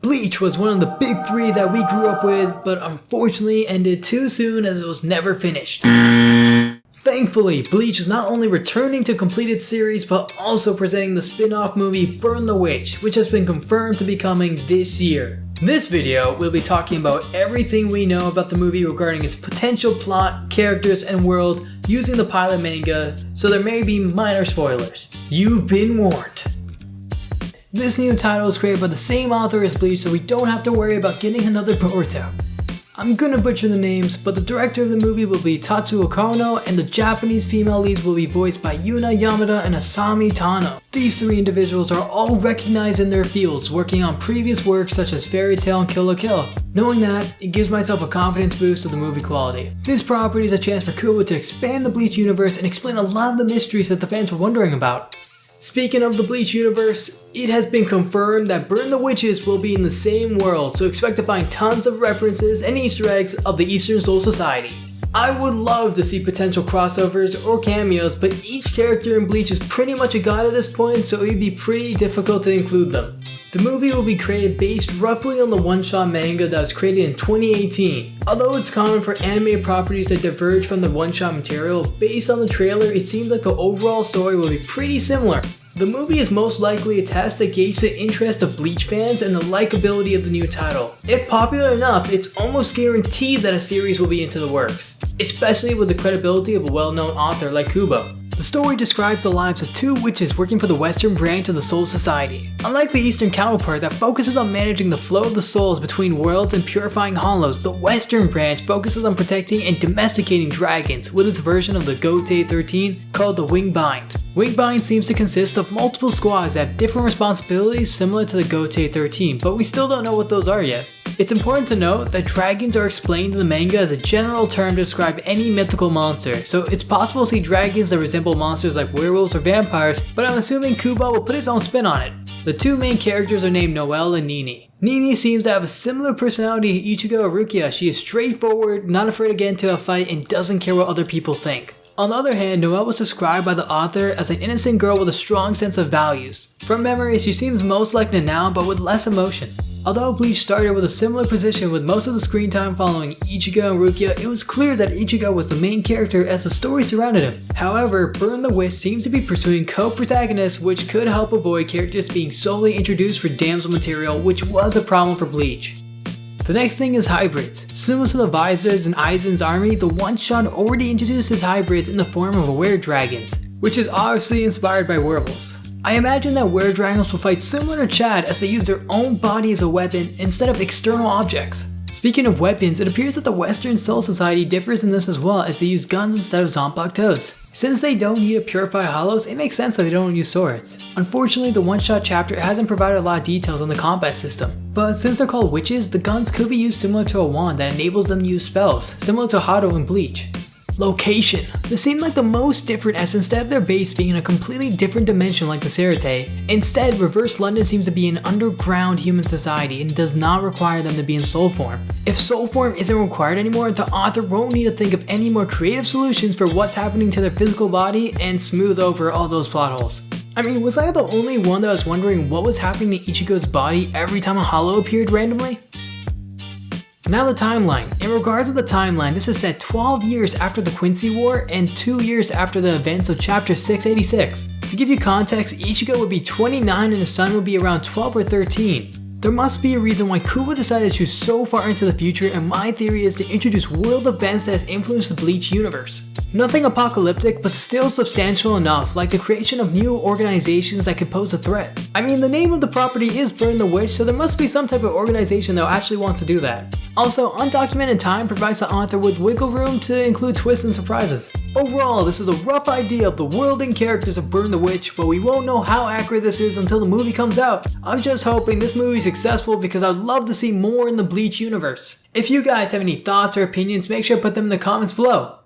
Bleach was one of the big three that we grew up with, but unfortunately ended too soon as it was never finished. Thankfully, Bleach is not only returning to complete its series, but also presenting the spin-off movie Burn the Witch, which has been confirmed to be coming this year. In this video, we'll be talking about everything we know about the movie regarding its potential plot, characters, and world using the pilot manga, so there may be minor spoilers. You've been warned. This new title is created by the same author as Bleach, so we don't have to worry about getting another Boruto. I'm gonna butcher the names, but the director of the movie will be Tatsuo Kono, and the Japanese female leads will be voiced by Yuna Yamada and Asami Tano. These three individuals are all recognized in their fields, working on previous works such as Fairy Tail and Kill la Kill. Knowing that, it gives myself a confidence boost of the movie quality. This property is a chance for Kubo to expand the Bleach universe and explain a lot of the mysteries that the fans were wondering about. Speaking of the Bleach universe, it has been confirmed that Burn the Witches will be in the same world, so expect to find tons of references and Easter eggs of the Eastern Soul Society. I would love to see potential crossovers or cameos, but each character in Bleach is pretty much a god at this point, so it would be pretty difficult to include them. The movie will be created based roughly on the one-shot manga that was created in 2018. Although it's common for animated properties that diverge from the one-shot material, based on the trailer it seems like the overall story will be pretty similar. The movie is most likely a test to gauge the interest of Bleach fans and the likability of the new title. If popular enough, it's almost guaranteed that a series will be into the works, especially with the credibility of a well-known author like Kubo. The story describes the lives of two witches working for the Western branch of the Soul Society. Unlike the Eastern counterpart that focuses on managing the flow of the souls between worlds and purifying hollows, the Western branch focuses on protecting and domesticating dragons with its version of the Gotei 13 called the Wingbind. Wingbind seems to consist of multiple squads that have different responsibilities similar to the Gotei 13, but we still don't know what those are yet. It's important to note that dragons are explained in the manga as a general term to describe any mythical monster, so it's possible to see dragons that resemble monsters like werewolves or vampires, but I'm assuming Kubo will put his own spin on it. The two main characters are named Noelle and Nini. Nini seems to have a similar personality to Ichigo or Rukia. She is straightforward, not afraid to get into a fight, and doesn't care what other people think. On the other hand, Noelle was described by the author as an innocent girl with a strong sense of values. From memory, she seems most like Nanao but with less emotion. Although Bleach started with a similar position with most of the screen time following Ichigo and Rukia, it was clear that Ichigo was the main character as the story surrounded him. However, Burn the Witch seems to be pursuing co-protagonists, which could help avoid characters being solely introduced for damsel material, which was a problem for Bleach. The next thing is hybrids. Similar to the Visors in Aizen's army, the one-shot already introduces hybrids in the form of were-dragons, which is obviously inspired by werewolves. I imagine that were-dragons will fight similar to Chad as they use their own body as a weapon instead of external objects. Speaking of weapons, it appears that the Western Soul Society differs in this as well, as they use guns instead of Zanpakutos. Since they don't need to purify hollows, it makes sense that they don't use swords. Unfortunately, the one-shot chapter hasn't provided a lot of details on the combat system. But since they're called witches, the guns could be used similar to a wand that enables them to use spells, similar to Hado in Bleach. Location. This seemed like the most different, as instead of their base being in a completely different dimension like the Serite, instead Reverse London seems to be an underground human society and does not require them to be in soul form. If soul form isn't required anymore, the author won't need to think of any more creative solutions for what's happening to their physical body and smooth over all those plot holes. I mean, was I the only one that was wondering what was happening to Ichigo's body every time a hollow appeared randomly? Now the timeline. In regards to the timeline, this is set 12 years after the Quincy War and 2 years after the events of chapter 686. To give you context, Ichigo would be 29 and his son would be around 12 or 13. There must be a reason why Kubo decided to choose so far into the future, and my theory is to introduce world events that has influenced the Bleach universe. Nothing apocalyptic, but still substantial enough, like the creation of new organizations that could pose a threat. I mean, the name of the property is Burn the Witch, so there must be some type of organization that actually wants to do that. Also, undocumented time provides the author with wiggle room to include twists and surprises. Overall, this is a rough idea of the world and characters of Burn the Witch, but we won't know how accurate this is until the movie comes out. I'm just hoping this movie's successful because I'd love to see more in the Bleach universe. If you guys have any thoughts or opinions, make sure to put them in the comments below.